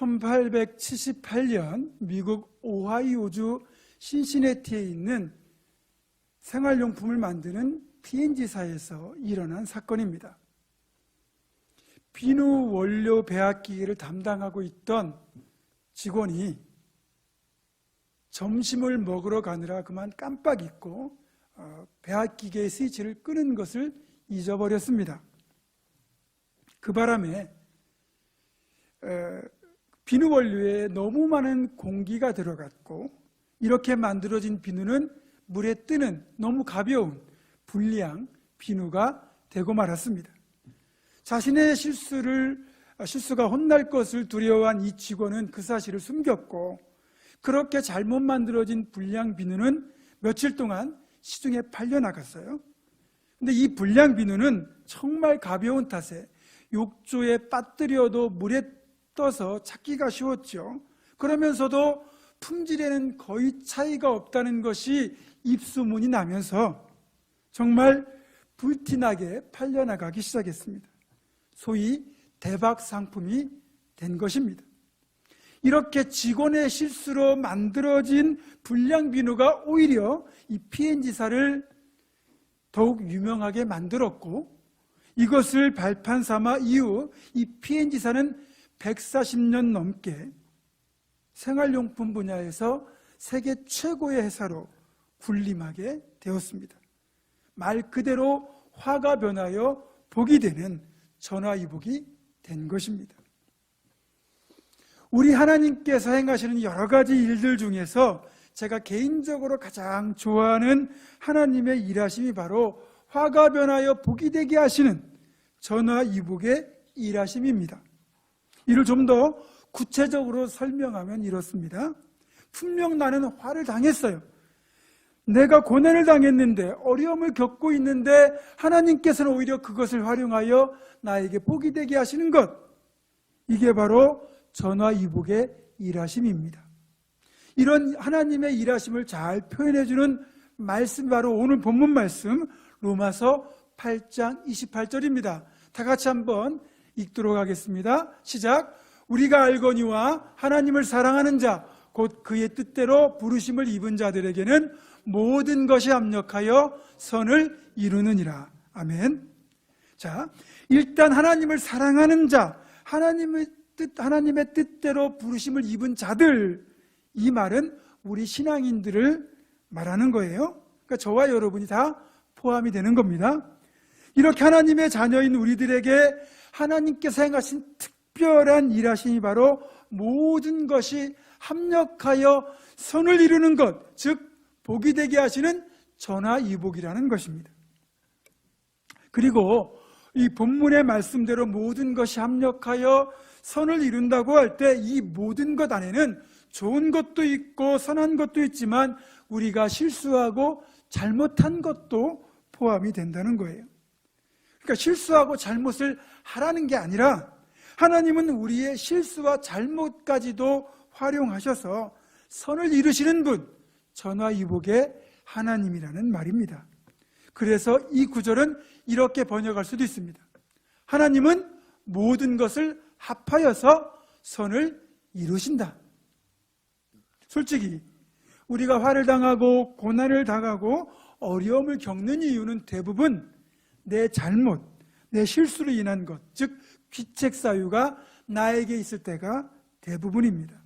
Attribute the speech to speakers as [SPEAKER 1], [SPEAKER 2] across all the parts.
[SPEAKER 1] 1878년 미국 오하이오주 신시내티에 있는 생활용품을 만드는 P&G사에서 일어난 사건입니다. 비누 원료 배합기계를 담당하고 있던 직원이 점심을 먹으러 가느라 그만 깜빡 잊고 배합기계의 스위치를 끄는 것을 잊어버렸습니다. 그 바람에 비누 원료에 너무 많은 공기가 들어갔고, 이렇게 만들어진 비누는 물에 뜨는 너무 가벼운 불량 비누가 되고 말았습니다. 자신의 실수가 혼날 것을 두려워한 이 직원은 그 사실을 숨겼고, 그렇게 잘못 만들어진 불량 비누는 며칠 동안 시중에 팔려나갔어요. 근데 이 불량 비누는 정말 가벼운 탓에 욕조에 빠뜨려도 물에 떠서 찾기가 쉬웠죠. 그러면서도 품질에는 거의 차이가 없다는 것이 입소문이 나면서 정말 불티나게 팔려나가기 시작했습니다. 소위 대박 상품이 된 것입니다. 이렇게 직원의 실수로 만들어진 불량 비누가 오히려 이 P&G사를 더욱 유명하게 만들었고, 이것을 발판 삼아 이후 이 P&G사는 140년 넘게 생활용품 분야에서 세계 최고의 회사로 군림하게 되었습니다. 말 그대로 화가 변하여 복이 되는 전화위복이 된 것입니다. 우리 하나님께서 행하시는 여러 가지 일들 중에서 제가 개인적으로 가장 좋아하는 하나님의 일하심이 바로 화가 변하여 복이 되게 하시는 전화위복의 일하심입니다. 이를 좀 더 구체적으로 설명하면 이렇습니다. 분명 나는 화를 당했어요. 내가 고난을 당했는데, 어려움을 겪고 있는데 하나님께서는 오히려 그것을 활용하여 나에게 복이 되게 하시는 것, 이게 바로 전화위복의 일하심입니다. 이런 하나님의 일하심을 잘 표현해주는 말씀이 바로 오늘 본문 말씀 로마서 8장 28절입니다. 다 같이 한번 읽도록 하겠습니다. 시작. 우리가 알거니와 하나님을 사랑하는 자 곧 그의 뜻대로 부르심을 입은 자들에게는 모든 것이 합력하여 선을 이루느니라. 아멘. 자, 일단 하나님을 사랑하는 자, 하나님의 뜻대로 부르심을 입은 자들, 이 말은 우리 신앙인들을 말하는 거예요. 그러니까 저와 여러분이 다 포함이 되는 겁니다. 이렇게 하나님의 자녀인 우리들에게 하나님께서 행하신 특별한 일하심이 바로 모든 것이 합력하여 선을 이루는 것, 즉 복이 되게 하시는 전화위복이라는 것입니다. 그리고 이 본문의 말씀대로 모든 것이 합력하여 선을 이룬다고 할 때 이 모든 것 안에는 좋은 것도 있고 선한 것도 있지만 우리가 실수하고 잘못한 것도 포함이 된다는 거예요. 그러니까 실수하고 잘못을 하라는 게 아니라 하나님은 우리의 실수와 잘못까지도 활용하셔서 선을 이루시는 분, 전화위복의 하나님이라는 말입니다. 그래서 이 구절은 이렇게 번역할 수도 있습니다. 하나님은 모든 것을 합하여서 선을 이루신다. 솔직히 우리가 화를 당하고 고난을 당하고 어려움을 겪는 이유는 대부분 내 잘못, 내 실수로 인한 것, 즉 귀책 사유가 나에게 있을 때가 대부분입니다.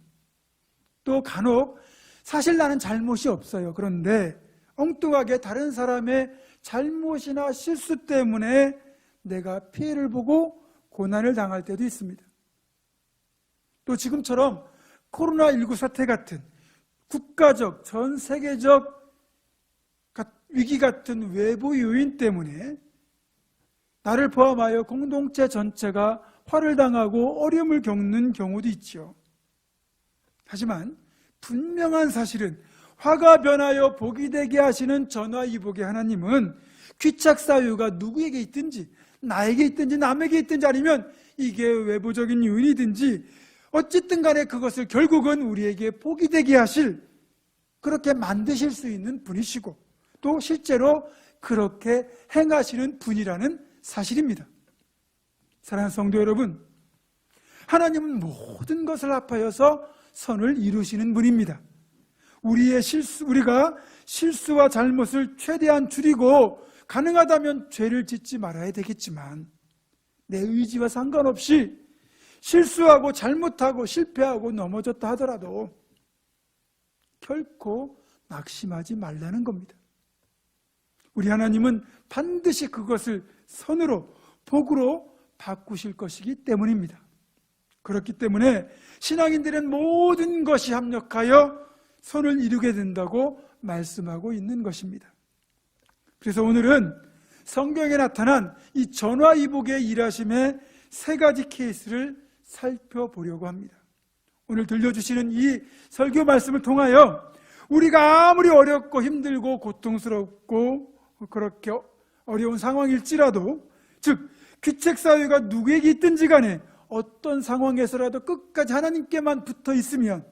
[SPEAKER 1] 또 간혹 사실 나는 잘못이 없어요. 그런데 엉뚱하게 다른 사람의 잘못이나 실수 때문에 내가 피해를 보고 고난을 당할 때도 있습니다. 또 지금처럼 코로나19 사태 같은 국가적, 전 세계적 위기 같은 외부 요인 때문에 나를 포함하여 공동체 전체가 화를 당하고 어려움을 겪는 경우도 있죠. 하지만 분명한 사실은 화가 변하여 복이 되게 하시는 전화위복의 하나님은 귀착 사유가 누구에게 있든지, 나에게 있든지 남에게 있든지 아니면 이게 외부적인 요인이든지 어쨌든 간에 그것을 결국은 우리에게 복이 되게 하실, 그렇게 만드실 수 있는 분이시고 또 실제로 그렇게 행하시는 분이라는 사실입니다. 사랑하는 성도 여러분, 하나님은 모든 것을 합하여서 선을 이루시는 분입니다. 우리가 실수와 잘못을 최대한 줄이고 가능하다면 죄를 짓지 말아야 되겠지만, 내 의지와 상관없이 실수하고 잘못하고 실패하고 넘어졌다 하더라도 결코 낙심하지 말라는 겁니다. 우리 하나님은 반드시 그것을 선으로, 복으로 바꾸실 것이기 때문입니다. 그렇기 때문에 신앙인들은 모든 것이 합력하여 선을 이루게 된다고 말씀하고 있는 것입니다. 그래서 오늘은 성경에 나타난 이 전화위복의 일하심의 세 가지 케이스를 살펴보려고 합니다. 오늘 들려주시는 이 설교 말씀을 통하여 우리가 아무리 어렵고 힘들고 고통스럽고 그렇게 어려운 상황일지라도, 즉 귀책사유가 누구에게 있든지 간에 어떤 상황에서라도 끝까지 하나님께만 붙어 있으면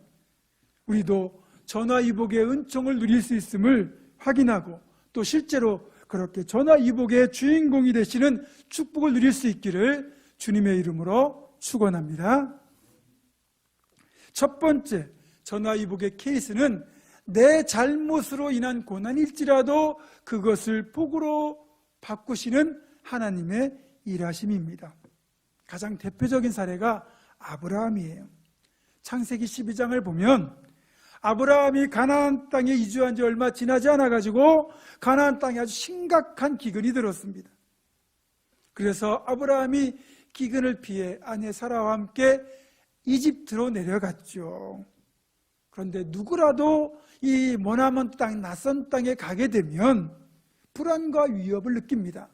[SPEAKER 1] 우리도 전화위복의 은총을 누릴 수 있음을 확인하고, 또 실제로 그렇게 전화위복의 주인공이 되시는 축복을 누릴 수 있기를 주님의 이름으로 축원합니다. 첫 번째 전화위복의 케이스는 내 잘못으로 인한 고난일지라도 그것을 복으로 바꾸시는 하나님의 일하심입니다. 가장 대표적인 사례가 아브라함이에요. 창세기 12장을 보면 아브라함이 가나안 땅에 이주한 지 얼마 지나지 않아가지고 가나안 땅에 아주 심각한 기근이 들었습니다. 그래서 아브라함이 기근을 피해 아내 사라와 함께 이집트로 내려갔죠. 그런데 누구라도 이 머나먼 땅, 낯선 땅에 가게 되면 불안과 위협을 느낍니다.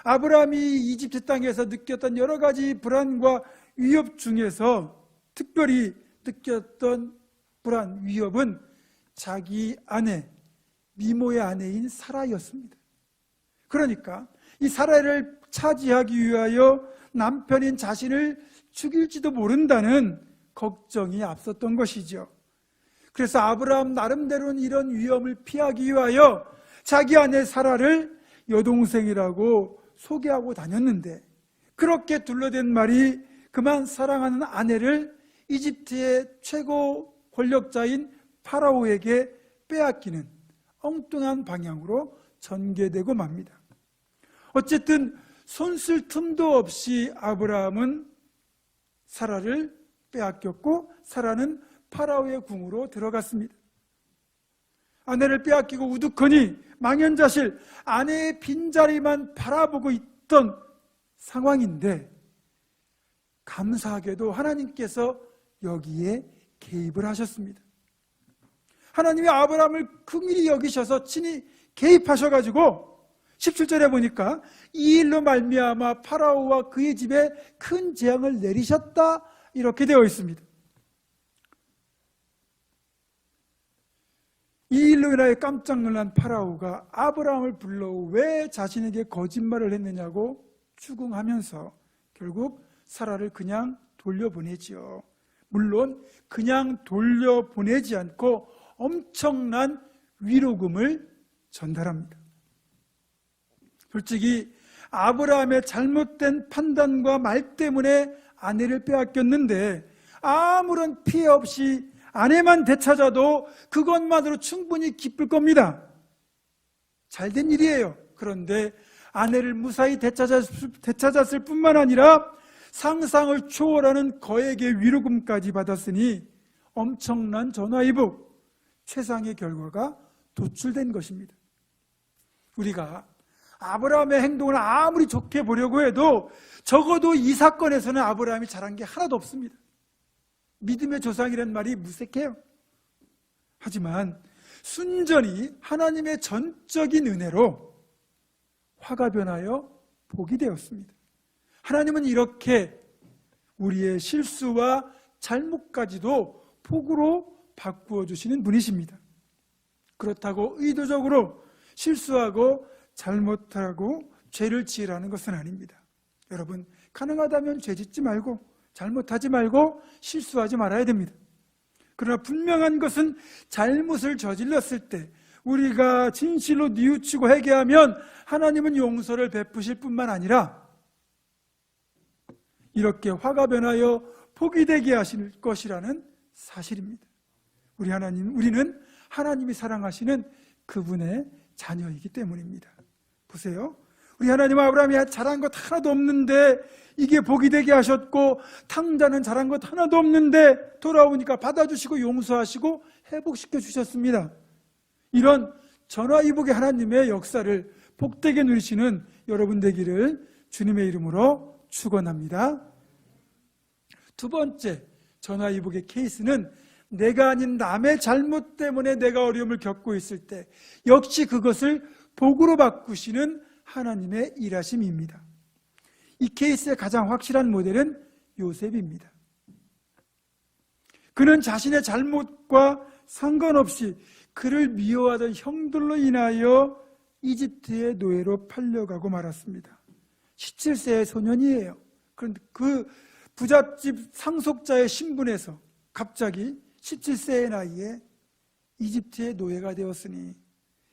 [SPEAKER 1] 아브라함이 이집트 땅에서 느꼈던 여러 가지 불안과 위협 중에서 특별히 느꼈던 불안, 위협은 자기 아내, 미모의 아내인 사라였습니다. 그러니까 이 사라를 차지하기 위하여 남편인 자신을 죽일지도 모른다는 걱정이 앞섰던 것이죠. 그래서 아브라함 나름대로는 이런 위험을 피하기 위하여 자기 아내 사라를 여동생이라고 소개하고 다녔는데, 그렇게 둘러댄 말이 그만 사랑하는 아내를 이집트의 최고 권력자인 파라오에게 빼앗기는 엉뚱한 방향으로 전개되고 맙니다. 어쨌든 손쓸 틈도 없이 아브라함은 사라를 빼앗겼고, 사라는 파라오의 궁으로 들어갔습니다. 아내를 빼앗기고 우두커니 망연자실 아내의 빈자리만 바라보고 있던 상황인데, 감사하게도 하나님께서 여기에 개입을 하셨습니다. 하나님이 아브라함을 긍휼히 여기셔서 친히 개입하셔가지고 17절에 보니까 이 일로 말미암아 파라오와 그의 집에 큰 재앙을 내리셨다, 이렇게 되어 있습니다. 이 일로 인하여 깜짝 놀란 파라오가 아브라함을 불러 왜 자신에게 거짓말을 했느냐고 추궁하면서 결국 사라를 그냥 돌려보내지요. 물론 그냥 돌려보내지 않고 엄청난 위로금을 전달합니다. 솔직히 아브라함의 잘못된 판단과 말 때문에 아내를 빼앗겼는데 아무런 피해 없이 아내만 되찾아도 그것만으로 충분히 기쁠 겁니다. 잘된 일이에요. 그런데 아내를 무사히 되찾았을 뿐만 아니라 상상을 초월하는 거액의 위로금까지 받았으니 엄청난 전화위복, 최상의 결과가 도출된 것입니다. 우리가 아브라함의 행동을 아무리 좋게 보려고 해도 적어도 이 사건에서는 아브라함이 잘한 게 하나도 없습니다. 믿음의 조상이라는 말이 무색해요. 하지만 순전히 하나님의 전적인 은혜로 화가 변하여 복이 되었습니다. 하나님은 이렇게 우리의 실수와 잘못까지도 복으로 바꾸어 주시는 분이십니다. 그렇다고 의도적으로 실수하고 잘못하고 죄를 지으라는 것은 아닙니다. 여러분, 가능하다면 죄 짓지 말고 잘못하지 말고 실수하지 말아야 됩니다. 그러나 분명한 것은 잘못을 저질렀을 때 우리가 진실로 뉘우치고 회개하면 하나님은 용서를 베푸실 뿐만 아니라 이렇게 화가 변하여 복이 되게 하실 것이라는 사실입니다. 우리는 하나님이 사랑하시는 그분의 자녀이기 때문입니다. 보세요. 우리 하나님 아브라함이 잘한 것 하나도 없는데 이게 복이 되게 하셨고, 탕자는 잘한 것 하나도 없는데 돌아오니까 받아주시고 용서하시고 회복시켜 주셨습니다. 이런 전화위복의 하나님의 역사를 복되게 누리시는 여러분 되기를 주님의 이름으로 축원합니다. 두 번째 전화위복의 케이스는 내가 아닌 남의 잘못 때문에 내가 어려움을 겪고 있을 때 역시 그것을 복으로 바꾸시는 하나님의 일하심입니다. 이 케이스의 가장 확실한 모델은 요셉입니다. 그는 자신의 잘못과 상관없이 그를 미워하던 형들로 인하여 이집트의 노예로 팔려가고 말았습니다. 17세의 소년이에요. 그런데 그 부잣집 상속자의 신분에서 갑자기 17세의 나이에 이집트의 노예가 되었으니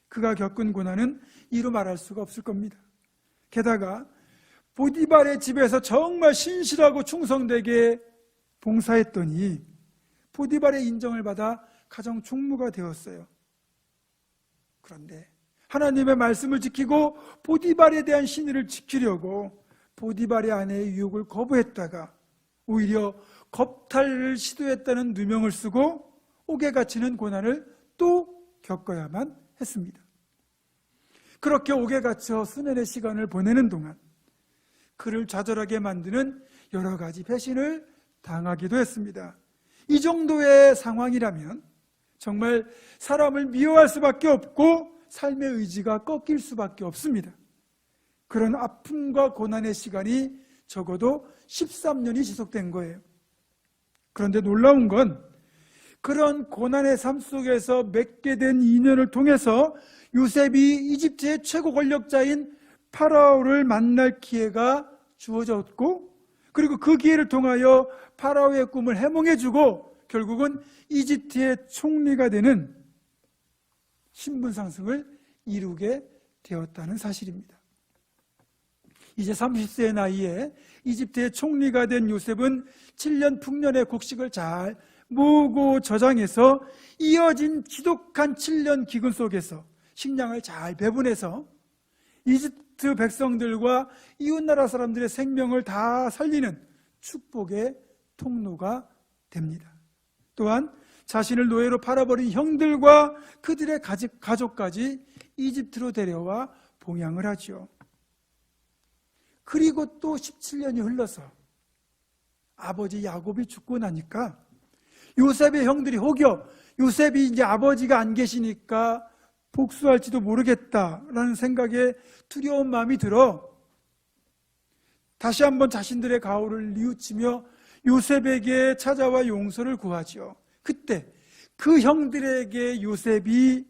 [SPEAKER 1] 그가 겪은 고난은 이루 말할 수가 없을 겁니다. 게다가 보디발의 집에서 정말 신실하고 충성되게 봉사했더니 보디발의 인정을 받아 가정 총무가 되었어요. 그런데 하나님의 말씀을 지키고 보디발에 대한 신의를 지키려고 보디발의 아내의 유혹을 거부했다가 오히려 겁탈을 시도했다는 누명을 쓰고 옥에 갇히는 고난을 또 겪어야만 했습니다. 그렇게 옥에 갇혀 수년의 시간을 보내는 동안 그를 좌절하게 만드는 여러 가지 배신을 당하기도 했습니다. 이 정도의 상황이라면 정말 사람을 미워할 수밖에 없고 삶의 의지가 꺾일 수밖에 없습니다. 그런 아픔과 고난의 시간이 적어도 13년이 지속된 거예요. 그런데 놀라운 건 그런 고난의 삶 속에서 맺게 된 인연을 통해서 요셉이 이집트의 최고 권력자인 파라오를 만날 기회가 주어졌고, 그리고 그 기회를 통하여 파라오의 꿈을 해몽해주고 결국은 이집트의 총리가 되는 신분 상승을 이루게 되었다는 사실입니다. 이제 30세의 나이에 이집트의 총리가 된 요셉은 7년 풍년의 곡식을 잘 모으고 저장해서 이어진 지독한 7년 기근 속에서 식량을 잘 배분해서 이집트 백성들과 이웃나라 사람들의 생명을 다 살리는 축복의 통로가 됩니다. 또한 자신을 노예로 팔아버린 형들과 그들의 가족까지 이집트로 데려와 봉양을 하죠. 그리고 또 17년이 흘러서 아버지 야곱이 죽고 나니까 요셉의 형들이 혹여 요셉이 이제 아버지가 안 계시니까 복수할지도 모르겠다라는 생각에 두려운 마음이 들어 다시 한번 자신들의 가오를 뉘우치며 요셉에게 찾아와 용서를 구하죠. 그때 그 형들에게 요셉이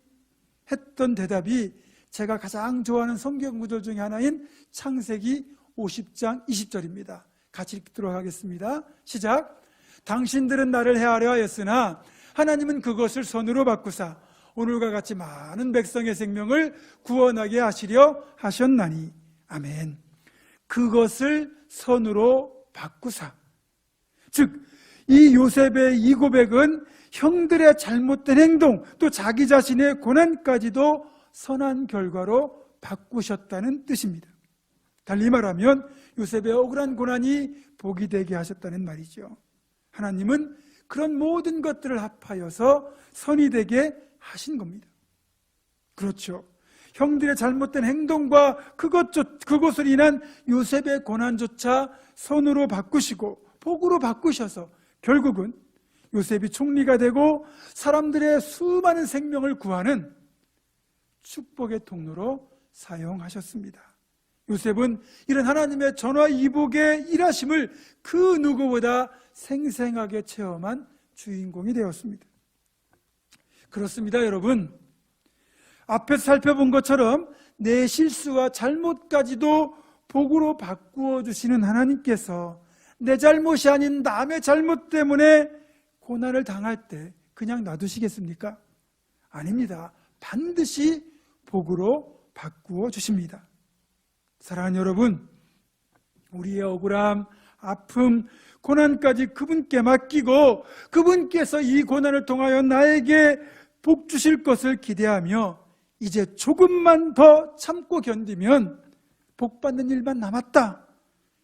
[SPEAKER 1] 했던 대답이 제가 가장 좋아하는 성경 구절 중에 하나인 창세기 50장 20절입니다. 같이 읽도록 하겠습니다. 시작. 당신들은 나를 해하려 하였으나 하나님은 그것을 선으로 바꾸사 오늘과 같이 많은 백성의 생명을 구원하게 하시려 하셨나니. 아멘. 그것을 선으로 바꾸사. 즉, 이 요셉의 이 고백은 형들의 잘못된 행동, 또 자기 자신의 고난까지도 선한 결과로 바꾸셨다는 뜻입니다. 달리 말하면 요셉의 억울한 고난이 복이 되게 하셨다는 말이죠. 하나님은 그런 모든 것들을 합하여서 선이 되게 하신 겁니다. 그렇죠. 형들의 잘못된 행동과 그것을 인한 요셉의 고난조차 선으로 바꾸시고 복으로 바꾸셔서 결국은 요셉이 총리가 되고 사람들의 수많은 생명을 구하는 축복의 통로로 사용하셨습니다. 요셉은 이런 하나님의 전화위복의 일하심을 그 누구보다 생생하게 체험한 주인공이 되었습니다. 그렇습니다, 여러분. 앞에서 살펴본 것처럼 내 실수와 잘못까지도 복으로 바꾸어 주시는 하나님께서 내 잘못이 아닌 남의 잘못 때문에 고난을 당할 때 그냥 놔두시겠습니까? 아닙니다. 반드시 복으로 바꾸어 주십니다. 사랑하는 여러분, 우리의 억울함, 아픔, 고난까지 그분께 맡기고 그분께서 이 고난을 통하여 나에게 복 주실 것을 기대하며 이제 조금만 더 참고 견디면 복 받는 일만 남았다,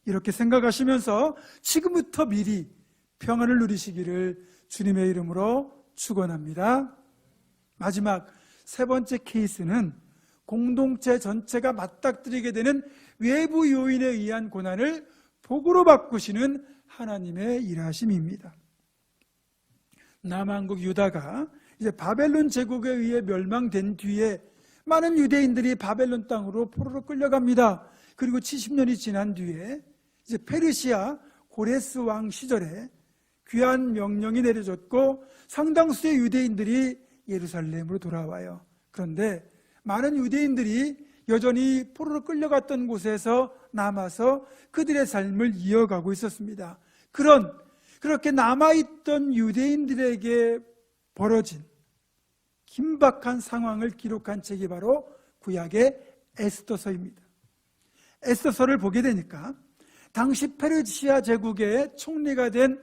[SPEAKER 1] 이렇게 생각하시면서 지금부터 미리 평안을 누리시기를 주님의 이름으로 축원합니다. 마지막 세 번째 케이스는 공동체 전체가 맞닥뜨리게 되는 외부 요인에 의한 고난을 복으로 바꾸시는 하나님의 일하심입니다. 남한국 유다가 이제 바벨론 제국에 의해 멸망된 뒤에 많은 유대인들이 바벨론 땅으로 포로로 끌려갑니다. 그리고 70년이 지난 뒤에 이제 페르시아 고레스 왕 시절에 귀한 명령이 내려졌고 상당수의 유대인들이 예루살렘으로 돌아와요. 그런데 많은 유대인들이 여전히 포로로 끌려갔던 곳에서 남아서 그들의 삶을 이어가고 있었습니다. 그렇게 남아있던 유대인들에게 벌어진 긴박한 상황을 기록한 책이 바로 구약의 에스더서입니다. 에스더서를 보게 되니까 당시 페르시아 제국의 총리가 된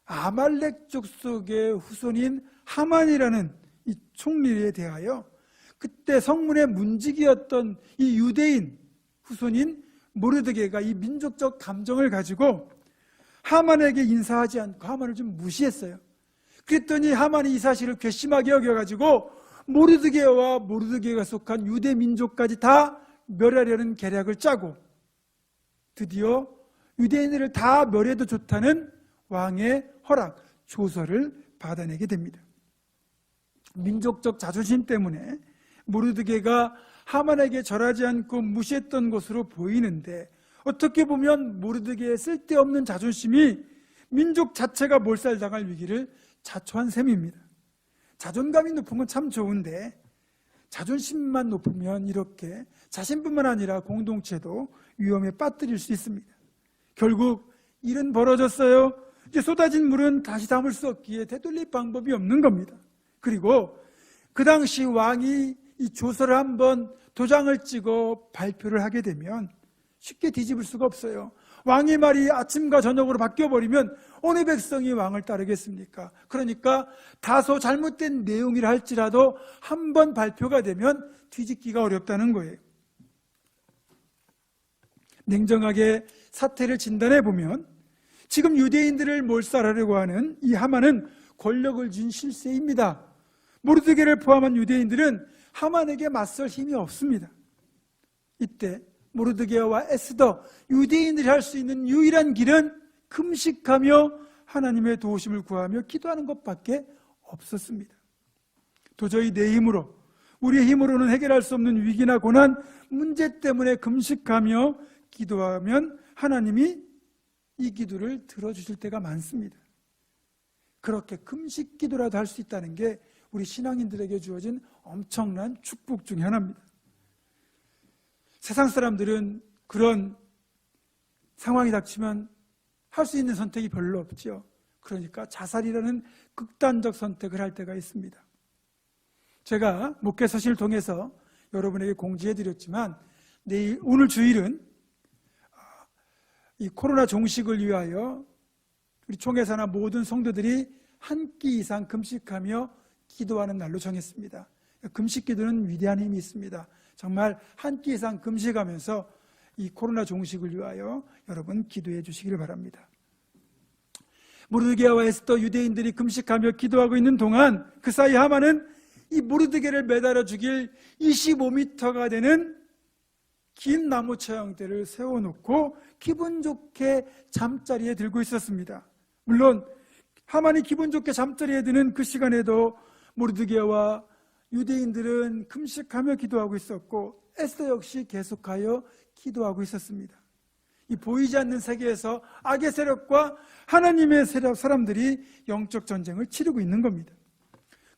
[SPEAKER 1] 아말렉 족속의 후손인 하만이라는 이 총리에 대하여 그때 성문의 문지기였던 이 유대인 후손인 모르드게가 이 민족적 감정을 가지고 하만에게 인사하지 않고 하만을 좀 무시했어요. 그랬더니 하만이 이 사실을 괘씸하게 여겨가지고 모르드게가 속한 유대 민족까지 다 멸하려는 계략을 짜고 드디어 유대인들을 다 멸해도 좋다는 왕의 허락, 조서를 받아내게 됩니다. 민족적 자존심 때문에 모르드게가 하만에게 절하지 않고 무시했던 것으로 보이는데, 어떻게 보면 모르드게의 쓸데없는 자존심이 민족 자체가 몰살당할 위기를 자초한 셈입니다. 자존감이 높은 건 참 좋은데 자존심만 높으면 이렇게 자신뿐만 아니라 공동체도 위험에 빠뜨릴 수 있습니다. 결국 일은 벌어졌어요. 이제 쏟아진 물은 다시 담을 수 없기에 되돌릴 방법이 없는 겁니다. 그리고 그 당시 왕이 이 조서를 한번 도장을 찍어 발표를 하게 되면 쉽게 뒤집을 수가 없어요. 왕의 말이 아침과 저녁으로 바뀌어버리면 어느 백성이 왕을 따르겠습니까? 그러니까 다소 잘못된 내용이라 할지라도 한번 발표가 되면 뒤집기가 어렵다는 거예요. 냉정하게 사태를 진단해 보면 지금 유대인들을 몰살하려고 하는 이 하만은 권력을 쥔 실세입니다. 모르드게를 포함한 유대인들은 하만에게 맞설 힘이 없습니다. 이때 모르드게와 에스더, 유대인들이 할 수 있는 유일한 길은 금식하며 하나님의 도우심을 구하며 기도하는 것밖에 없었습니다. 도저히 내 힘으로, 우리의 힘으로는 해결할 수 없는 위기나 고난, 문제 때문에 금식하며 기도하면 하나님이 이 기도를 들어주실 때가 많습니다. 그렇게 금식 기도라도 할 수 있다는 게 우리 신앙인들에게 주어진 엄청난 축복 중에 하나입니다. 세상 사람들은 그런 상황이 닥치면 할 수 있는 선택이 별로 없죠. 그러니까 자살이라는 극단적 선택을 할 때가 있습니다. 제가 목회서신을 통해서 여러분에게 공지해드렸지만 오늘 주일은 이 코로나 종식을 위하여 우리 총회사나 모든 성도들이 한 끼 이상 금식하며 기도하는 날로 정했습니다. 금식 기도는 위대한 힘이 있습니다. 정말 한 끼 이상 금식하면서 이 코로나 종식을 위하여 여러분 기도해 주시기를 바랍니다. 모르드게와 에스더 유대인들이 금식하며 기도하고 있는 동안 그 사이 하만은 이 모르드게를 매달아 죽일 25m가 되는 긴 나무 처형대를 세워놓고 기분 좋게 잠자리에 들고 있었습니다. 물론 하만이 기분 좋게 잠자리에 드는 그 시간에도 모르드게와 유대인들은 금식하며 기도하고 있었고 에스더 역시 계속하여 기도하고 있었습니다. 이 보이지 않는 세계에서 악의 세력과 하나님의 사람들이 영적 전쟁을 치르고 있는 겁니다.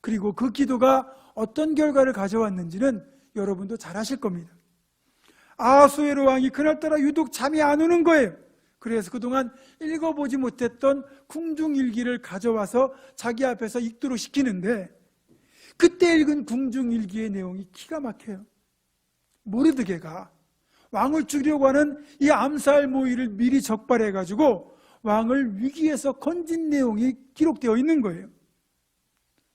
[SPEAKER 1] 그리고 그 기도가 어떤 결과를 가져왔는지는 여러분도 잘 아실 겁니다. 아하수에로 왕이 그날따라 유독 잠이 안 오는 거예요. 그래서 그동안 읽어보지 못했던 궁중일기를 가져와서 자기 앞에서 읽도록 시키는데, 그때 읽은 궁중일기의 내용이 기가 막혀요. 모르드게가 왕을 죽이려고 하는 이 암살 모의를 미리 적발해가지고 왕을 위기에서 건진 내용이 기록되어 있는 거예요.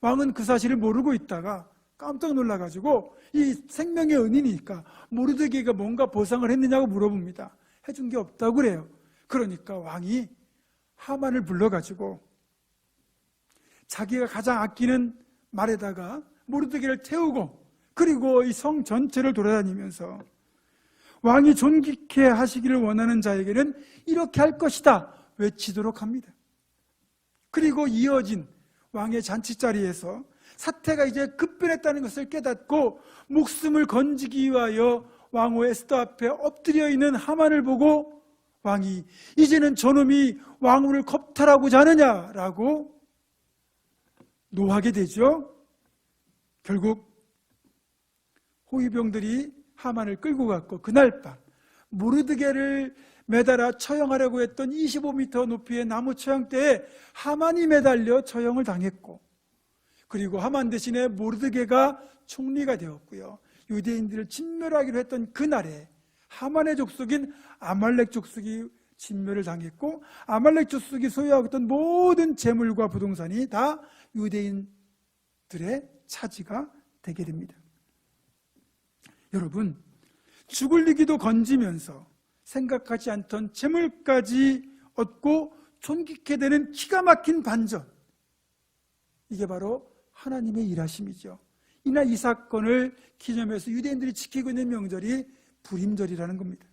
[SPEAKER 1] 왕은 그 사실을 모르고 있다가 깜짝 놀라가지고 이 생명의 은인이니까 모르드게가 뭔가 보상을 했느냐고 물어봅니다. 해준 게 없다고 그래요. 그러니까 왕이 하만을 불러가지고 자기가 가장 아끼는 말에다가 모르드게를 태우고 그리고 이 성 전체를 돌아다니면서 왕이 존귀케 하시기를 원하는 자에게는 이렇게 할 것이다 외치도록 합니다. 그리고 이어진 왕의 잔치자리에서 사태가 이제 급변했다는 것을 깨닫고 목숨을 건지기 위하여 왕후 에스더 앞에 엎드려 있는 하만을 보고 왕이 이제는 저놈이 왕후를 겁탈하고자 하느냐라고 노하게 되죠. 결국 호위병들이 하만을 끌고 갔고 그날 밤 모르드게를 매달아 처형하려고 했던 25m 높이의 나무 처형대에 하만이 매달려 처형을 당했고, 그리고 하만 대신에 모르드게가 총리가 되었고요. 유대인들을 진멸하기로 했던 그날에 하만의 족속인 아말렉 족속이 진멸을 당했고, 아말렉 족속이 소유하고 있던 모든 재물과 부동산이 다 유대인들의 차지가 되게 됩니다. 여러분, 죽을 위기도 건지면서 생각하지 않던 재물까지 얻고 존귀케 되는 기가 막힌 반전, 이게 바로 하나님의 일하심이죠. 이날 이 사건을 기념해서 유대인들이 지키고 있는 명절이 불임절이라는 겁니다.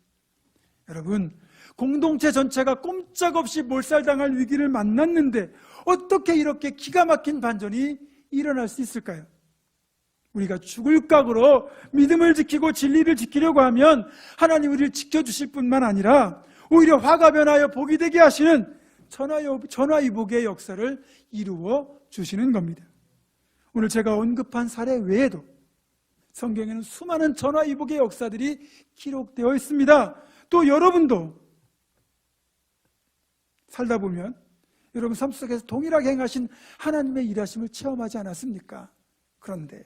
[SPEAKER 1] 여러분, 공동체 전체가 꼼짝없이 몰살당할 위기를 만났는데 어떻게 이렇게 기가 막힌 반전이 일어날 수 있을까요? 우리가 죽을 각오로 믿음을 지키고 진리를 지키려고 하면 하나님 우리를 지켜주실 뿐만 아니라 오히려 화가 변하여 복이 되게 하시는 전화위복의 역사를 이루어 주시는 겁니다. 오늘 제가 언급한 사례 외에도 성경에는 수많은 전화위복의 역사들이 기록되어 있습니다. 또 여러분도 살다 보면 여러분 삶 속에서 동일하게 행하신 하나님의 일하심을 체험하지 않았습니까? 그런데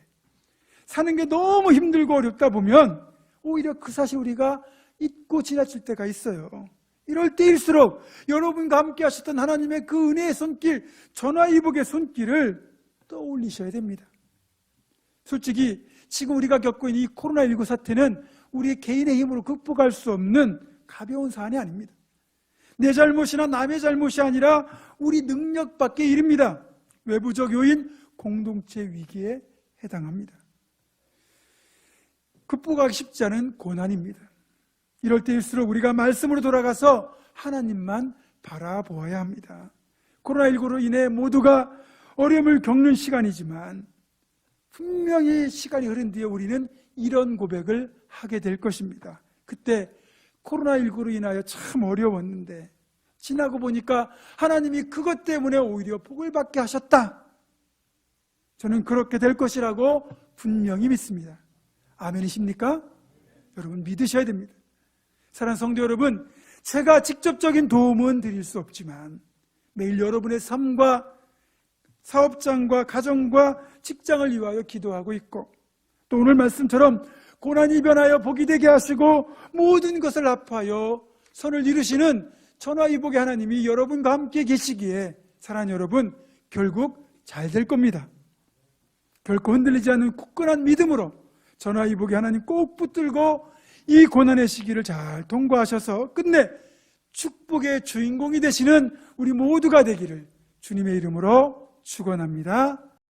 [SPEAKER 1] 사는 게 너무 힘들고 어렵다 보면 오히려 그 사실 우리가 잊고 지나칠 때가 있어요. 이럴 때일수록 여러분과 함께 하셨던 하나님의 그 은혜의 손길, 전화위복의 손길을 떠올리셔야 됩니다. 솔직히 지금 우리가 겪고 있는 이 코로나19 사태는 우리 개인의 힘으로 극복할 수 없는 가벼운 사안이 아닙니다. 내 잘못이나 남의 잘못이 아니라 우리 능력 밖의 일입니다. 외부적 요인, 공동체 위기에 해당합니다. 극복하기 쉽지 않은 고난입니다. 이럴 때일수록 우리가 말씀으로 돌아가서 하나님만 바라보아야 합니다. 코로나19로 인해 모두가 어려움을 겪는 시간이지만 분명히 시간이 흐른 뒤에 우리는 이런 고백을 하게 될 것입니다. 그때 코로나19로 인하여 참 어려웠는데 지나고 보니까 하나님이 그것 때문에 오히려 복을 받게 하셨다. 저는 그렇게 될 것이라고 분명히 믿습니다. 아멘이십니까? 여러분 믿으셔야 됩니다. 사랑하는 성도 여러분, 제가 직접적인 도움은 드릴 수 없지만 매일 여러분의 삶과 사업장과 가정과 직장을 위하여 기도하고 있고, 또 오늘 말씀처럼 고난이 변하여 복이 되게 하시고 모든 것을 합하여 선을 이루시는 전화위복의 하나님이 여러분과 함께 계시기에 사랑하는 여러분, 결국 잘 될 겁니다. 결코 흔들리지 않는 굳건한 믿음으로 전화위복의 하나님 꼭 붙들고 이 고난의 시기를 잘 통과하셔서 끝내 축복의 주인공이 되시는 우리 모두가 되기를 주님의 이름으로 축원합니다.